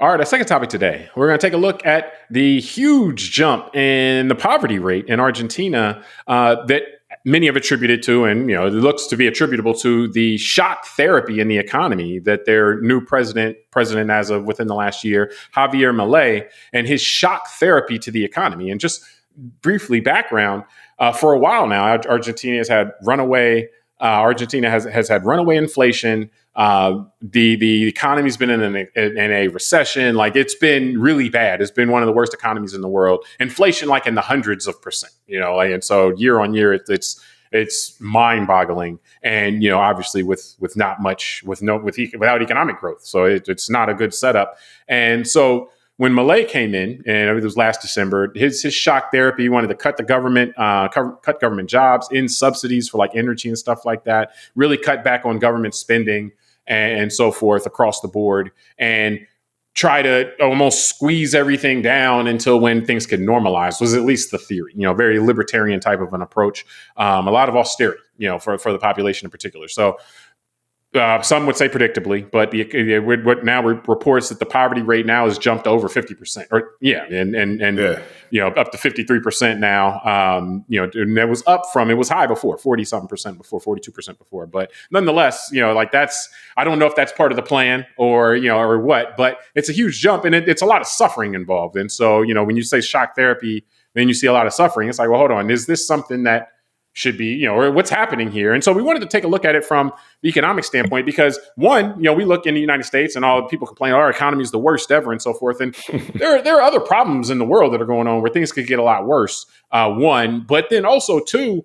All right, our second topic today, we're going to take a look at the huge jump in the poverty rate in Argentina that many have attributed to, and it looks to be attributable to the shock therapy in the economy that their new president as of within the last year, Javier Milei, and his shock therapy to the economy. And just briefly, background: for a while now, Argentina has had runaway. Argentina has had runaway inflation. The economy's been in a recession. Like, it's been really bad. It's been one of the worst economies in the world. Inflation, like in the hundreds of percent. And so year on year, it's mind boggling. And obviously with not much, without economic growth, so it's not a good setup. And so when Milei came in, and it was last December, his shock therapy, he wanted to cut the government, cut government jobs, in subsidies for like energy and stuff like that, really cut back on government spending and so forth across the board, and try to almost squeeze everything down until when things could normalize, was at least the theory. Very libertarian type of an approach. A lot of austerity, for the population in particular. So some would say predictably, but what now reports that the poverty rate now has jumped over 50%, up to 53% now. And that was up from, it was high before, 40-something% before, 42% before. But nonetheless, I don't know if that's part of the plan or what, but it's a huge jump, and it's a lot of suffering involved. And so, when you say shock therapy, then you see a lot of suffering. It's like, well, hold on, is this something that should be, or what's happening here? And so we wanted to take a look at it from the economic standpoint, because one, we look in the United States and all people complain, our economy is the worst ever and so forth. And there are other problems in the world that are going on where things could get a lot worse. One, but then also two,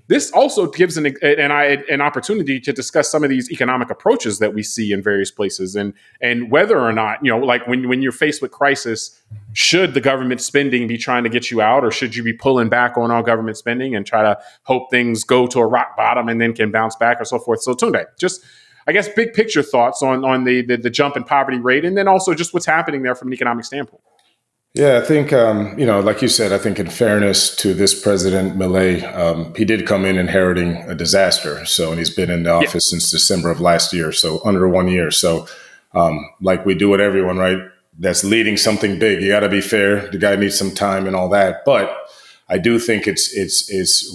this also gives an opportunity to discuss some of these economic approaches that we see in various places, and whether or not, like when you're faced with crisis, should the government spending be trying to get you out, or should you be pulling back on all government spending and try to hope things go to a rock bottom and then can bounce back or so forth? So Tunde, just, I guess, big picture thoughts on the jump in poverty rate, and then also just what's happening there from an economic standpoint. Yeah, I think, like you said, I think in fairness to this president, Milei, he did come in inheriting a disaster. So, and he's been in the office since December of last year, so under 1 year. So, like we do with everyone, right, that's leading something big, you got to be fair. The guy needs some time and all that. But I do think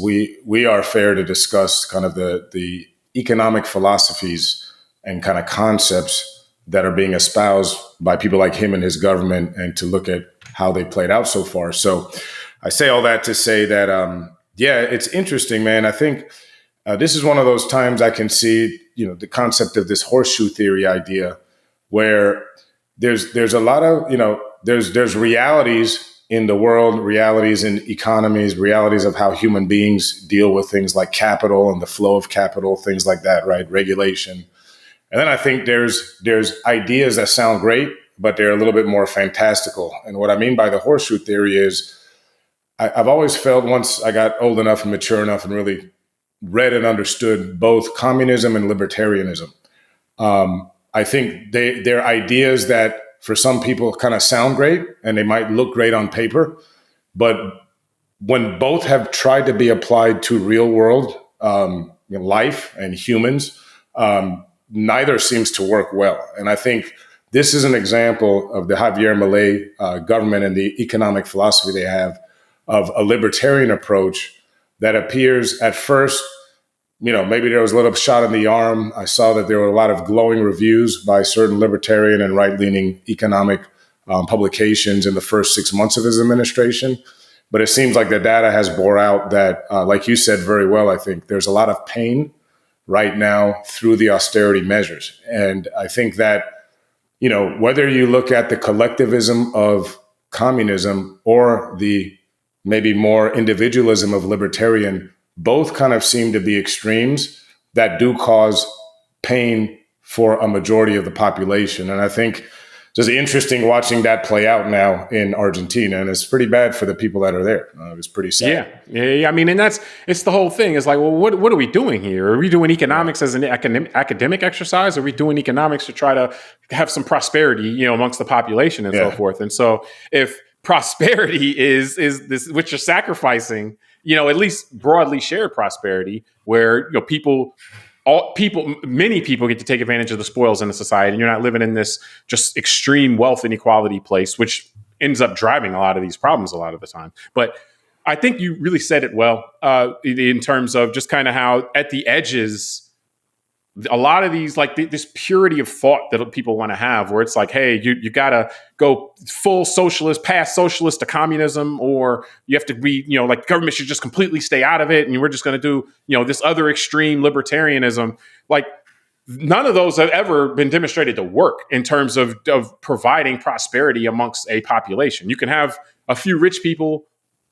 we are fair to discuss kind of the economic philosophies and kind of concepts that are being espoused by people like him and his government, and to look at how they played out so far. So I say all that to say that, it's interesting, man. I think this is one of those times I can see, the concept of this horseshoe theory idea, where there's a lot of, there's realities in the world, realities in economies, realities of how human beings deal with things like capital and the flow of capital, things like that, right? Regulation. And then I think there's ideas that sound great, but they're a little bit more fantastical. And what I mean by the horseshoe theory is I've always felt, once I got old enough and mature enough and really read and understood both communism and libertarianism, I think they're ideas that for some people kind of sound great and they might look great on paper, but when both have tried to be applied to real world life and humans, neither seems to work well. And I think this is an example of the Javier Milei government and the economic philosophy they have of a libertarian approach that appears at first, maybe there was a little shot in the arm. I saw that there were a lot of glowing reviews by certain libertarian and right-leaning economic publications in the first 6 months of his administration. But it seems like the data has bore out that, like you said very well, I think there's a lot of pain right now through the austerity measures. And I think that, whether you look at the collectivism of communism or the maybe more individualism of libertarian, both kind of seem to be extremes that do cause pain for a majority of the population. And I think just interesting watching that play out now in Argentina, and it's pretty bad for the people that are there. It was pretty sad. Yeah. I mean, and it's the whole thing. It's like, well, what are we doing here? Are we doing economics as an academic exercise? Are we doing economics to try to have some prosperity, amongst the population and so forth? And so, if prosperity is this, which you're sacrificing, at least broadly shared prosperity, where people many people get to take advantage of the spoils in the society, and you're not living in this just extreme wealth inequality place, which ends up driving a lot of these problems a lot of the time. But I think you really said it well in terms of just kind of how at the edges, a lot of these, like this purity of thought that people want to have, where it's like, hey, you got to go full socialist, past socialist to communism, or you have to be, like government should just completely stay out of it, and we're just going to do, this other extreme libertarianism. Like, none of those have ever been demonstrated to work in terms of providing prosperity amongst a population. You can have a few rich people,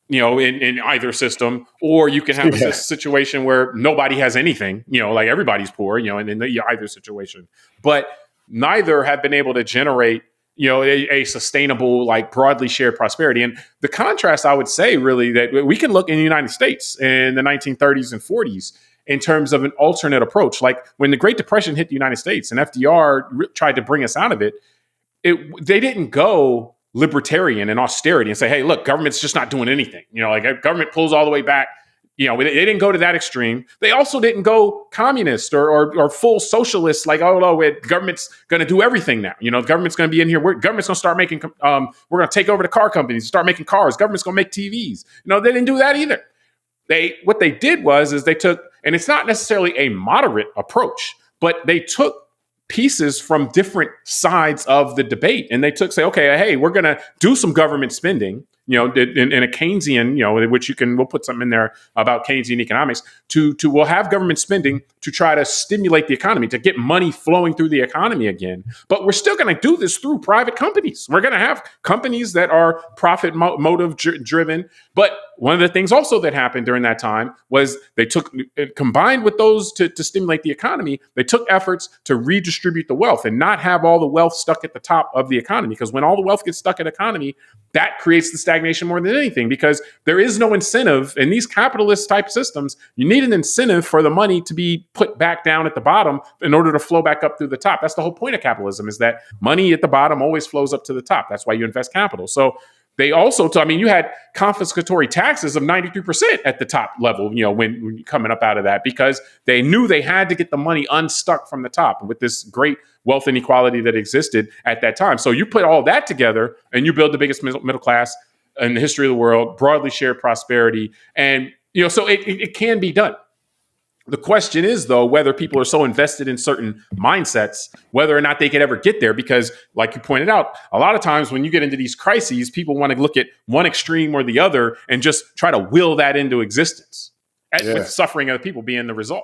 in either system, or you can have a situation where nobody has anything, like everybody's poor, in either situation. But neither have been able to generate, a sustainable, like broadly shared prosperity. And the contrast, I would say, really, that we can look in the United States in the 1930s and 40s in terms of an alternate approach. Like when the Great Depression hit the United States and FDR tried to bring us out of it, they didn't go libertarian and austerity and say, hey, look, government's just not doing anything. Like government pulls all the way back. They didn't go to that extreme. They also didn't go communist or full socialist, like, oh, no, government's going to do everything now. The government's going to be in here. Government's going to start making, we're going to take over the car companies, start making cars. Government's going to make TVs. They didn't do that either. What they did was they took, and it's not necessarily a moderate approach, but they took pieces from different sides of the debate. And they say, okay, hey, we're going to do some government spending, in a Keynesian, which we'll put something in there about Keynesian economics, we'll have government spending to try to stimulate the economy, to get money flowing through the economy again. But we're still going to do this through private companies. We're going to have companies that are profit motive driven. But one of the things also that happened during that time was they combined with those to stimulate the economy, they took efforts to redistribute the wealth and not have all the wealth stuck at the top of the economy. Because when all the wealth gets stuck in the economy, that creates the stagnation more than anything, because there is no incentive in these capitalist type systems. You need an incentive for the money to be put back down at the bottom in order to flow back up through the top. That's the whole point of capitalism, is that money at the bottom always flows up to the top. That's why you invest capital. So they also, you had confiscatory taxes of 93% at the top level, when you're coming up out of that, because they knew they had to get the money unstuck from the top with this great wealth inequality that existed at that time. So you put all that together and you build the biggest middle class in the history of the world, broadly shared prosperity. And, so it can be done. The question is, though, whether people are so invested in certain mindsets, whether or not they could ever get there. Because like you pointed out, a lot of times when you get into these crises, people want to look at one extreme or the other and just try to will that into existence, with suffering of the people being the result.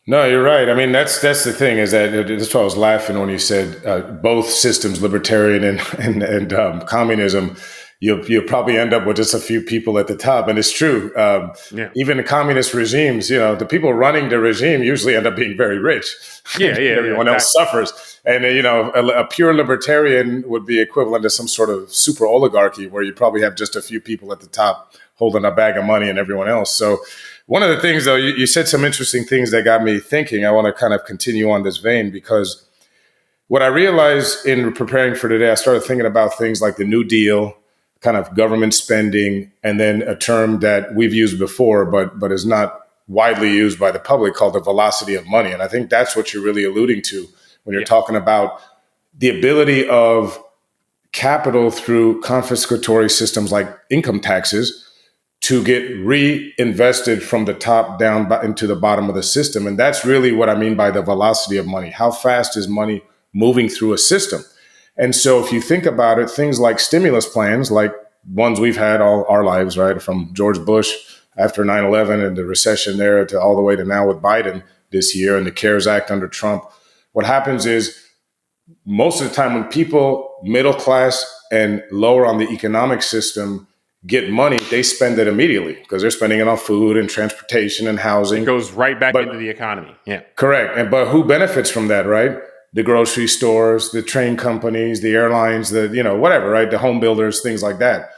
No, you're right. I mean, that's the thing, is that that's why I was laughing when you said both systems, libertarian and communism, you'll probably end up with just a few people at the top. And it's true. Even the communist regimes, the people running the regime usually end up being very rich. Everyone else suffers. And, a pure libertarian would be equivalent to some sort of super oligarchy, where you probably have just a few people at the top holding a bag of money and everyone else. So one of the things, though, you said some interesting things that got me thinking. I want to kind of continue on this vein, because what I realized in preparing for today, I started thinking about things like the New Deal, kind of government spending, and then a term that we've used before, but is not widely used by the public, called the velocity of money. And I think that's what you're really alluding to when you're talking about the ability of capital through confiscatory systems like income taxes to get reinvested from the top down into the bottom of the system. And that's really what I mean by the velocity of money. How fast is money moving through a system? And so if you think about it, things like stimulus plans, like ones we've had all our lives, right, from George Bush after 9/11 and the recession there to all the way to now with Biden this year and the CARES Act under Trump, what happens is most of the time when people, middle class and lower on the economic system, get money, they spend it immediately because they're spending it on food and transportation and housing. It goes right back into the economy. Yeah, correct. But who benefits from that, right? The grocery stores, the train companies, the airlines, whatever, right? The home builders, things like that.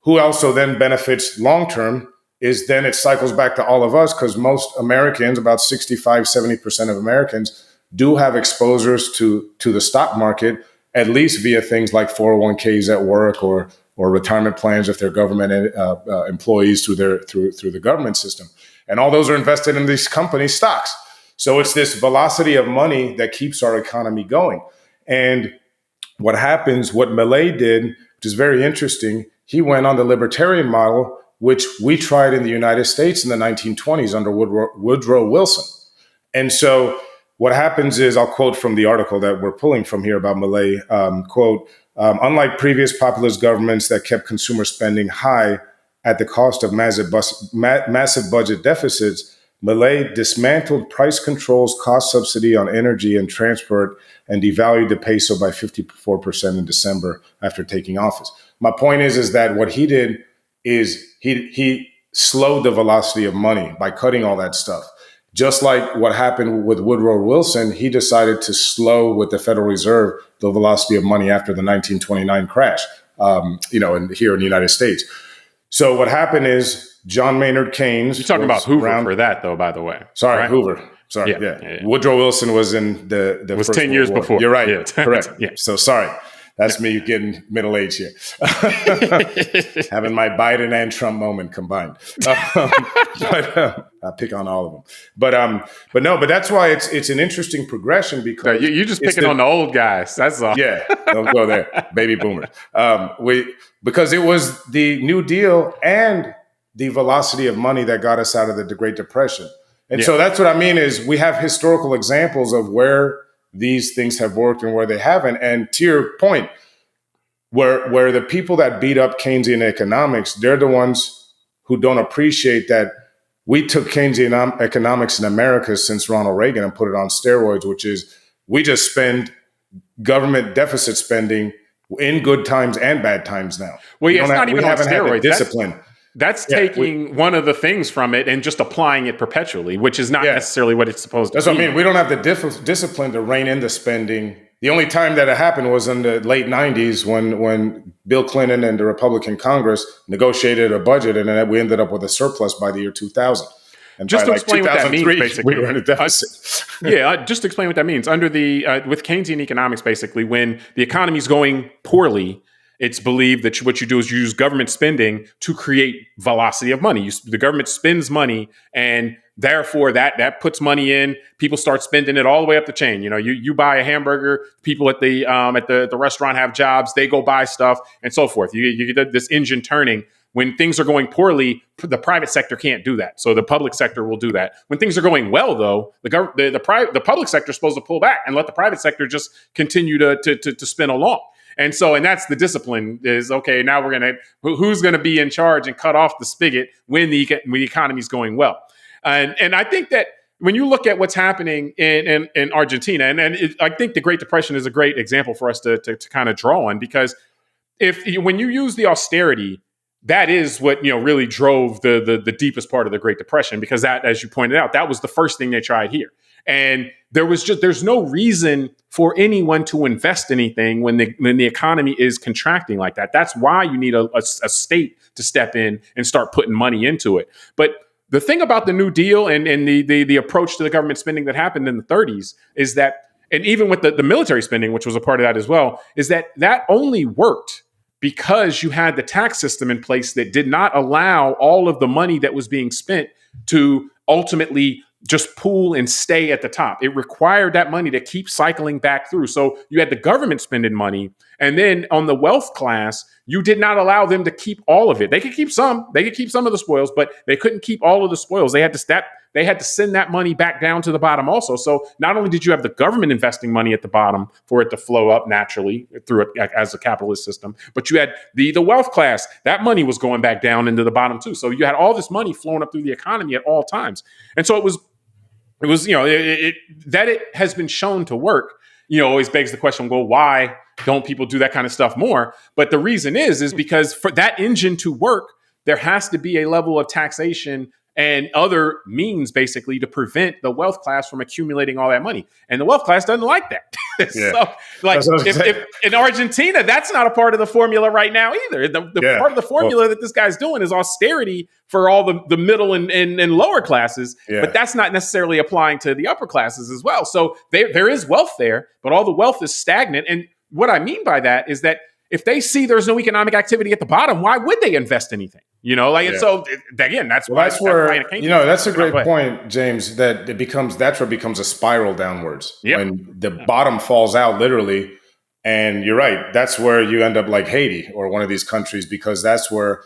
Who also then benefits long-term is then it cycles back to all of us, because most Americans, about 65-70% of Americans, do have exposures to the stock market, at least via things like 401ks at work or retirement plans if they're government employees through the government system. And all those are invested in these companies' stocks. So it's this velocity of money that keeps our economy going. And what happens, what Milei did, which is very interesting, he went on the libertarian model, which we tried in the United States in the 1920s under Woodrow Wilson. And so what happens is, I'll quote from the article that we're pulling from here about Milei, quote, unlike previous populist governments that kept consumer spending high at the cost of massive budget deficits, Milei dismantled price controls, cost subsidy on energy and transport, and devalued the peso by 54% in December after taking office. My point is that what he did is he slowed the velocity of money by cutting all that stuff. Just like what happened with Woodrow Wilson, he decided to slow with the Federal Reserve the velocity of money after the 1929 crash, here in the United States. So what happened is John Maynard Keynes. You're talking about Hoover for that, though, by the way. Sorry, right? Hoover. Sorry, yeah. Woodrow Wilson was in the it was First 10 years World War. before. You're right. Yeah. Correct. Yeah. So sorry. That's me getting middle-aged here. Having my Biden and Trump moment combined. I pick on all of them. But that's why it's an interesting progression, because you're just picking on the old guys. That's all. Yeah, don't go there. Baby boomers. Because it was the New Deal and the velocity of money that got us out of the Great Depression. And so that's what I mean is we have historical examples of where these things have worked and where they haven't. And to your point, where the people that beat up Keynesian economics, they're the ones who don't appreciate that we took Keynesian economics in America since Ronald Reagan and put it on steroids, which is we just spend government deficit spending in good times and bad times now. Well, yeah, it's not even on steroids. Discipline. That's taking one of the things from it and just applying it perpetually, which is not necessarily what it's supposed to be. That's what I mean. We don't have the discipline to rein in the spending. The only time that it happened was in the late 90s when Bill Clinton and the Republican Congress negotiated a budget, and then we ended up with a surplus by the year 2000. And just to explain what that means, basically, we were in a deficit. Just to explain what that means. Under the with Keynesian economics, basically, when the economy is going poorly, it's believed that what you do is you use government spending to create velocity of money. The government spends money, and therefore that puts money in. People start spending it all the way up the chain. You buy a hamburger. People at the restaurant have jobs. They go buy stuff and so forth. You get this engine turning. When things are going poorly, the private sector can't do that. So the public sector will do that. When things are going well, though, the public sector is supposed to pull back and let the private sector just continue to spin along. And that's the discipline is, okay, now who's going to be in charge and cut off the spigot when the economy is going well. And I think that when you look at what's happening in Argentina, I think the Great Depression is a great example for us to kind of draw on, because when you use the austerity, that is what really drove the deepest part of the Great Depression, because that, as you pointed out, that was the first thing they tried here. And there's no reason for anyone to invest anything when the economy is contracting like that. That's why you need a state to step in and start putting money into it. But the thing about the New Deal and the approach to the government spending that happened in the 30s is that, and even with the military spending, which was a part of that as well, is that only worked because you had the tax system in place that did not allow all of the money that was being spent to ultimately just pool and stay at the top. It required that money to keep cycling back through. So you had the government spending money, and then on the wealth class, you did not allow them to keep all of it. They could keep some. They could keep some of the spoils, but they couldn't keep all of the spoils. They had to send that money back down to the bottom also. So not only did you have the government investing money at the bottom for it to flow up naturally through it as a capitalist system, but you had the wealth class. That money was going back down into the bottom too. So you had all this money flowing up through the economy at all times. And so it was that it has been shown to work, always begs the question, well, why don't people do that kind of stuff more? But the reason is because for that engine to work, there has to be a level of taxation and other means basically to prevent the wealth class from accumulating all that money. And the wealth class doesn't like that. So if in Argentina, that's not a part of the formula right now either. The part of the formula that this guy's doing is austerity for all the middle and lower classes, but that's not necessarily applying to the upper classes as well. So there is wealth there, but all the wealth is stagnant. And what I mean by that is that if they see there's no economic activity at the bottom, why would they invest anything? And so again, that's why that's a great point, James, that's where it becomes a spiral downwards. Yep. When the bottom falls out literally. And you're right. That's where you end up like Haiti or one of these countries, because that's where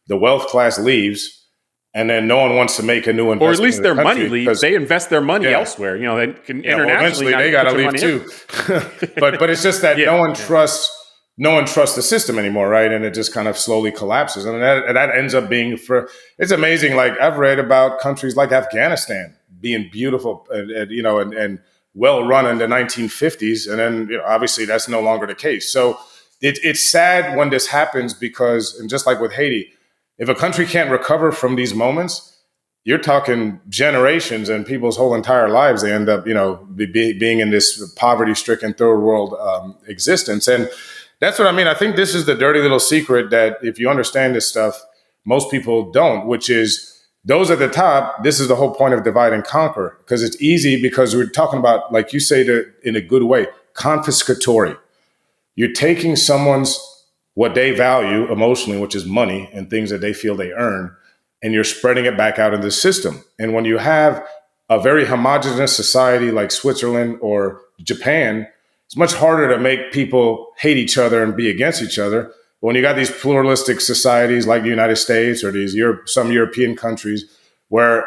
the wealth class leaves, and then no one wants to make a new investment. Or at least their money leaves. They invest their money elsewhere. They can internationally. Eventually, they got to leave too. but it's just that no one trusts the system anymore, right? And it just kind of slowly collapses, and that ends up being it's amazing. Like I've read about countries like Afghanistan being beautiful, and well run in the 1950s, and then obviously that's no longer the case. So it's sad when this happens, because, and just like with Haiti, if a country can't recover from these moments, you're talking generations and people's whole entire lives. They end up being in this poverty-stricken third world existence, and that's what I mean. I think this is the dirty little secret that if you understand this stuff, most people don't, which is, those at the top, this is the whole point of divide and conquer, because it's easy, because we're talking about, like you say, in a good way, confiscatory. You're taking what they value emotionally, which is money and things that they feel they earn, and you're spreading it back out in the system. And when you have a very homogenous society like Switzerland or Japan, it's much harder to make people hate each other and be against each other. When you got these pluralistic societies like the United States or some European countries where,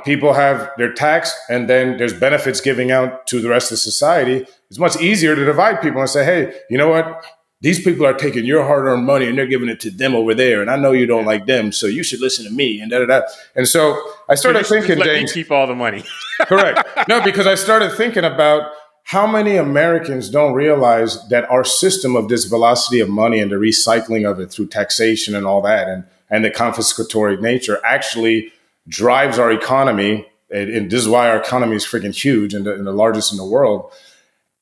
people have their tax and then there's benefits giving out to the rest of society, it's much easier to divide people and say, hey, you know what? These people are taking your hard-earned money and they're giving it to them over there. And I know you don't like them, so you should listen to me and da-da-da. And so I started thinking, let James, me keep all the money. Correct. No, because I started thinking about how many Americans don't realize that our system of this velocity of money and the recycling of it through taxation and all that, and the confiscatory nature actually drives our economy. And this is why our economy is freaking huge and the largest in the world.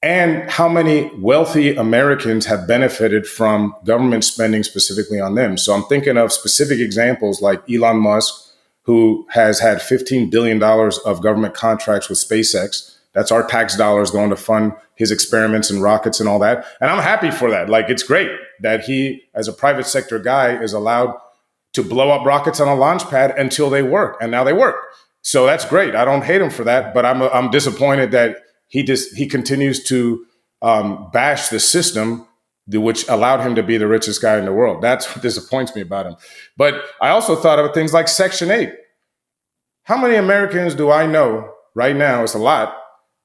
And how many wealthy Americans have benefited from government spending specifically on them. So I'm thinking of specific examples like Elon Musk, who has had $15 billion of government contracts with SpaceX. That's our tax dollars going to fund his experiments and rockets and all that. And I'm happy for that. Like, it's great that he, as a private sector guy, is allowed to blow up rockets on a launch pad until they work. And now they work. So that's great. I don't hate him for that. But I'm disappointed that he continues to bash the system, which allowed him to be the richest guy in the world. That's what disappoints me about him. But I also thought of things like Section 8. How many Americans do I know right now? It's a lot,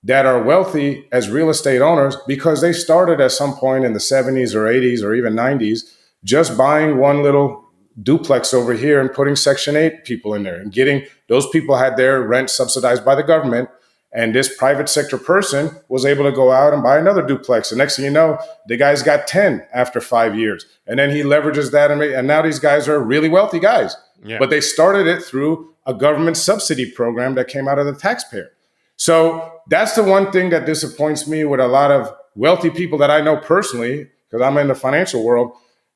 that are wealthy as real estate owners because they started at some point in the 70s or 80s or even 90s just buying one little duplex over here and putting Section 8 people in there, and getting those people had their rent subsidized by the government. And this private sector person was able to go out and buy another duplex. The next thing you know, the guy's got 10 after 5 years. And then he leverages that. And now these guys are really wealthy guys. Yeah. But they started it through a government subsidy program that came out of the taxpayer. So that's the one thing that disappoints me with a lot of wealthy people that I know personally, because I'm in the financial world,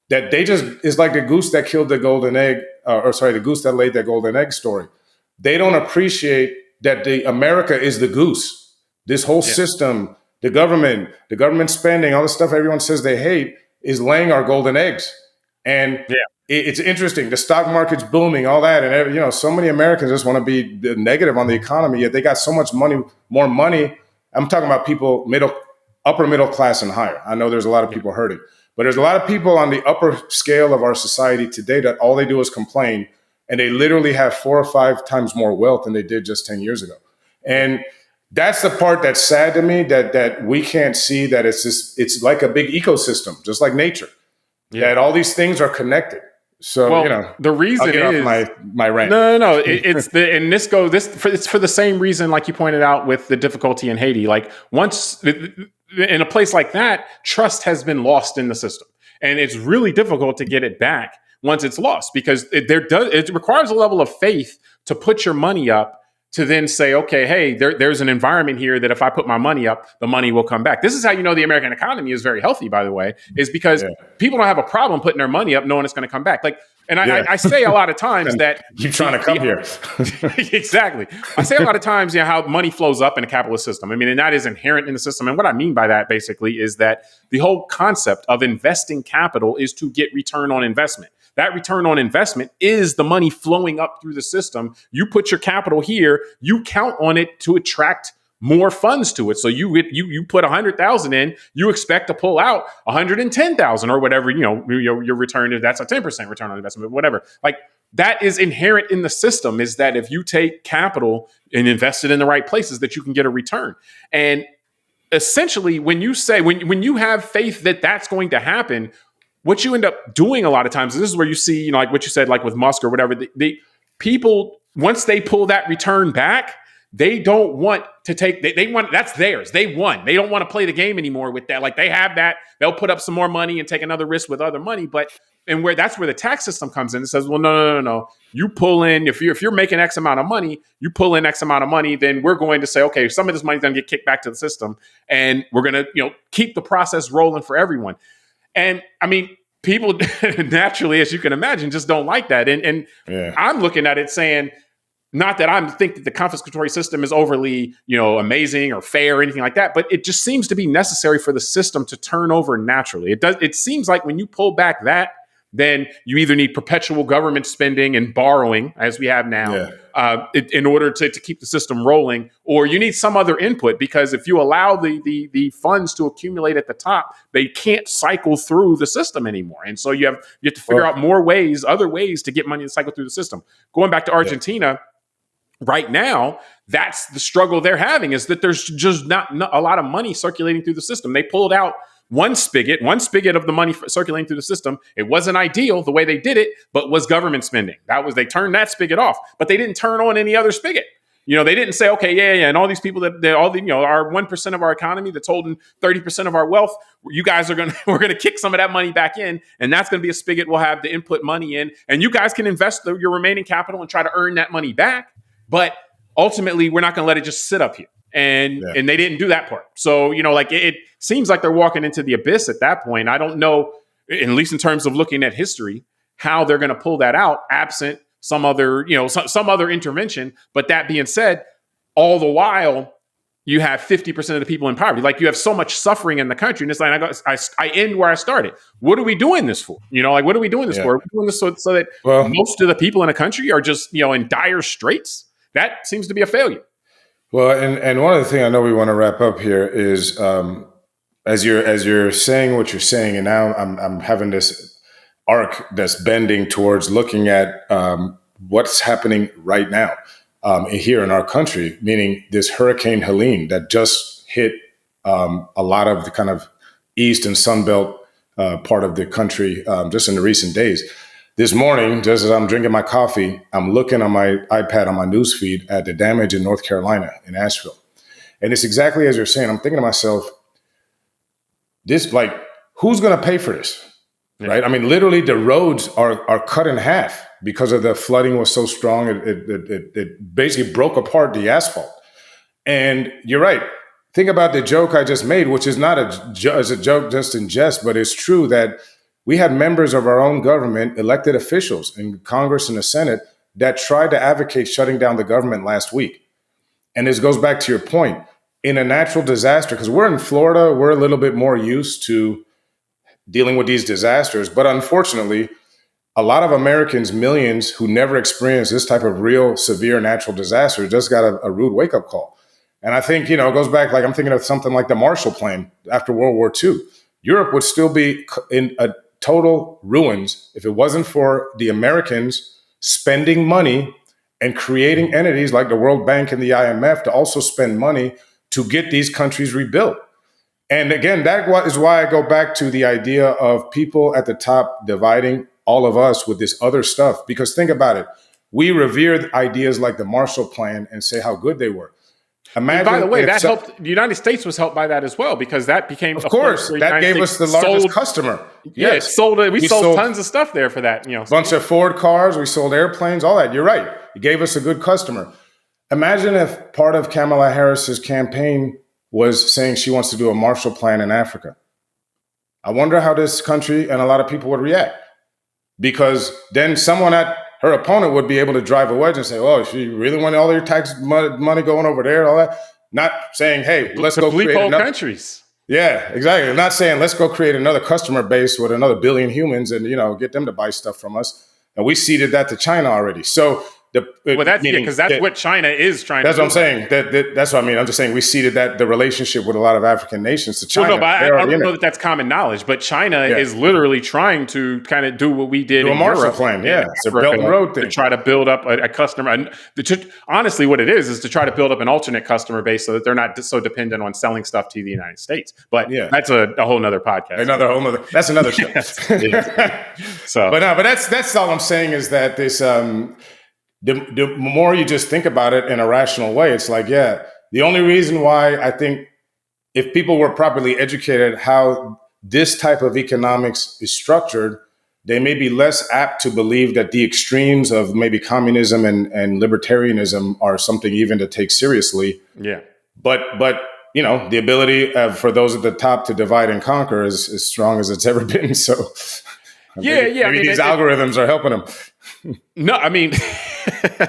that they just, it's like the goose that killed the golden egg, the goose that laid that golden egg story. They don't appreciate that America is the goose. This whole system, the government spending, all the stuff everyone says they hate, is laying our golden eggs. And it's interesting. The stock market's booming, all that. And, so many Americans just want to be negative on the economy, yet they got so much money, more money. I'm talking about people upper middle class and higher. I know there's a lot of people hurting, but there's a lot of people on the upper scale of our society today that all they do is complain. And they literally have 4 or 5 times more wealth than they did just 10 years ago. And that's the part that's sad to me, that we can't see that it's like a big ecosystem, just like nature, that all these things are connected. So, the reason is my rant. No. It's for the same reason, like you pointed out with the difficulty in Haiti. Like, once in a place like that, trust has been lost in the system, and it's really difficult to get it back once it's lost, because it requires a level of faith to put your money up to then say, okay, hey, there's an environment here that if I put my money up, the money will come back. This is how you know the American economy is very healthy, by the way, is because people don't have a problem putting their money up knowing it's going to come back. Like, and I say a lot of times that keep trying to come here. Exactly. I say a lot of times, how money flows up in a capitalist system. I mean, and that is inherent in the system. And what I mean by that basically is that the whole concept of investing capital is to get return on investment. That return on investment is the money flowing up through the system. You put your capital here, you count on it to attract more funds to it. So you put 100,000 in, you expect to pull out 110,000 or whatever, your return is. That's a 10% return on investment, but whatever. Like, that is inherent in the system, is that if you take capital and invest it in the right places, that you can get a return. And essentially, when you say, when you have faith that that's going to happen, what you end up doing a lot of times, and this is where you see, like what you said, like with Musk or whatever, the people, once they pull that return back, they don't want to take, they want, that's theirs. They won. They don't want to play the game anymore with that. Like, they have that, they'll put up some more money and take another risk with other money. And that's where the tax system comes in. It says, well, no. You pull in, if you're making X amount of money, you pull in X amount of money, then we're going to say, okay, some of this money's going to get kicked back to the system, and we're going to, keep the process rolling for everyone. And I mean, people naturally, as you can imagine, just don't like that. And I'm looking at it saying, not that I think that the confiscatory system is overly, amazing or fair or anything like that, but it just seems to be necessary for the system to turn over naturally. It seems like when you pull back that, then you either need perpetual government spending and borrowing, as we have now, in order to keep the system rolling, or you need some other input, because if you allow the funds to accumulate at the top, they can't cycle through the system anymore. And so you have to figure out other ways to get money to cycle through the system. Going back to Argentina, right now, that's the struggle they're having, is that there's just not a lot of money circulating through the system. They pulled out one spigot of the money circulating through the system. It wasn't ideal the way they did it, but was government spending. They turned that spigot off, but they didn't turn on any other spigot. They didn't say, okay, and all these people our 1% of our economy that's holding 30% of our wealth, you guys we're going to kick some of that money back in, and that's going to be a spigot we'll have to input money in, and you guys can invest your remaining capital and try to earn that money back. But ultimately, we're not going to let it just sit up here. And they didn't do that part. So, it seems like they're walking into the abyss at that point. I don't know, at least in terms of looking at history, how they're going to pull that out absent some other, some other intervention. But that being said, all the while, you have 50% of the people in poverty. Like, you have so much suffering in the country. And it's like, I end where I started. What are we doing this for? What are we doing this for? Are we doing this so that most of the people in the country are just, in dire straits? That seems to be a failure. Well, and one of the things I know we want to wrap up here is, as you're saying what you're saying, and now I'm having this arc that's bending towards looking at what's happening right now here in our country, meaning this Hurricane Helene that just hit a lot of the kind of east and Sunbelt part of the country just in the recent days. This morning, just as I'm drinking my coffee, I'm looking on my iPad on my newsfeed at the damage in North Carolina, in Asheville. And it's exactly as you're saying. I'm thinking to myself, who's going to pay for this? Yeah. Right? I mean, literally the roads are cut in half because of the flooding was so strong. It basically broke apart the asphalt. And you're right. Think about the joke I just made, which is not a joke just in jest, but it's true that we had members of our own government, elected officials in Congress and the Senate, that tried to advocate shutting down the government last week. And this goes back to your point. In a natural disaster, because we're in Florida, we're a little bit more used to dealing with these disasters. But unfortunately, a lot of Americans, millions who never experienced this type of real severe natural disaster, just got a rude wake-up call. And I think, it goes back, like I'm thinking of something like the Marshall Plan after World War II. Europe would still be in a total ruins if it wasn't for the Americans spending money and creating entities like the World Bank and the IMF to also spend money to get these countries rebuilt. And again, that is why I go back to the idea of people at the top dividing all of us with this other stuff. Because think about it. We revere ideas like the Marshall Plan and say how good they were. Imagine, by the way, that helped. The United States was helped by that as well, because that became, of course, that gave us the largest customer. Yes, we sold tons of stuff there for that. Bunch of Ford cars, we sold airplanes, all that. You're right. It gave us a good customer. Imagine if part of Kamala Harris's campaign was saying she wants to do a Marshall Plan in Africa. I wonder how this country and a lot of people would react, because then someone at her opponent would be able to drive a wedge and say, "Oh, she really want all your tax money going over there, all that." Not saying, "Hey, let's go create another countries." Yeah, exactly. I'm not saying let's go create another customer base with another billion humans and get them to buy stuff from us. And we ceded that to China already. So because that's what China is trying to do. That's what I'm saying. That's what I mean. I'm just saying we ceded the relationship with a lot of African nations to China. Well, no, but I don't know that that's common knowledge. But China is literally trying to kind of do what we did in Marshall Europe. Plan. Yeah, it's a Belt and Road thing. To try to build up a customer. Honestly, what it is to try to build up an alternate customer base so that they're not so dependent on selling stuff to the United States. But that's a whole nother podcast. That's another show. But that's all I'm saying is that this. The more you just think about it in a rational way, it's like, the only reason why I think if people were properly educated how this type of economics is structured, they may be less apt to believe that the extremes of maybe communism and libertarianism are something even to take seriously. Yeah. But the ability for those at the top to divide and conquer is as strong as it's ever been. So maybe these algorithms are helping them. No, I mean,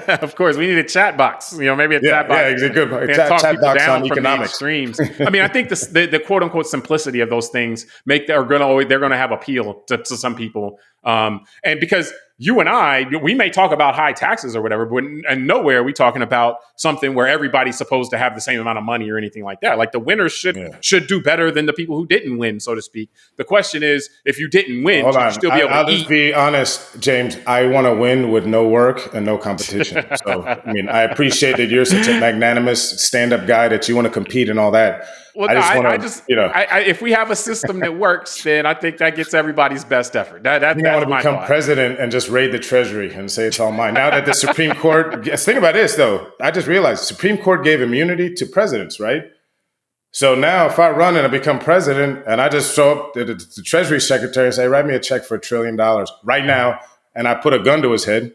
of course, we need a chat box. Maybe a chat box. Yeah, exactly. Chat box on economics. Extremes. I mean, I think the quote unquote simplicity of those things they're going to have appeal to some people. And because you and I, we may talk about high taxes or whatever, but and nowhere are we talking about something where everybody's supposed to have the same amount of money or anything like that. Like the winners should do better than the people who didn't win, so to speak. The question is, if you didn't win, should you still be able to eat? I'll just be honest, James. I want to win with no work and no competition. So, I mean, I appreciate that you're such a magnanimous stand-up guy that you want to compete and all that. Well, if we have a system that works, then I think that gets everybody's best effort. That's want to become president and just raid the Treasury and say it's all mine. Now that the Supreme Court, think about this though. I just realized the Supreme Court gave immunity to presidents, right? So now if I run and I become president and I just show up to the Treasury Secretary and say, write me a check for $1 trillion right now, and I put a gun to his head,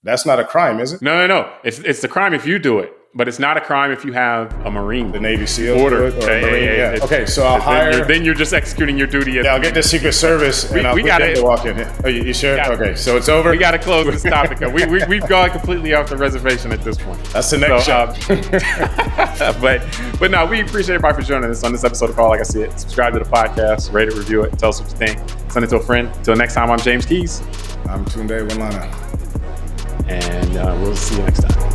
that's not a crime, is it? No. It's the crime if you do it. But it's not a crime if you have a Marine. The Navy SEAL order. Okay, so I'll hire. Then you're just executing your duty. I'll get the Secret Service and I'll get them to walk in. Oh, you sure? Okay, so it's over. We got to close this topic. We've gone completely off the reservation at this point. That's the next show. But no, we appreciate everybody for joining us on this episode of Call Like I See It. Subscribe to the podcast, rate it, review it, tell us what you think. Send it to a friend. Until next time, I'm James Keys. I'm Tunde Ogunlana. And we'll see you next time.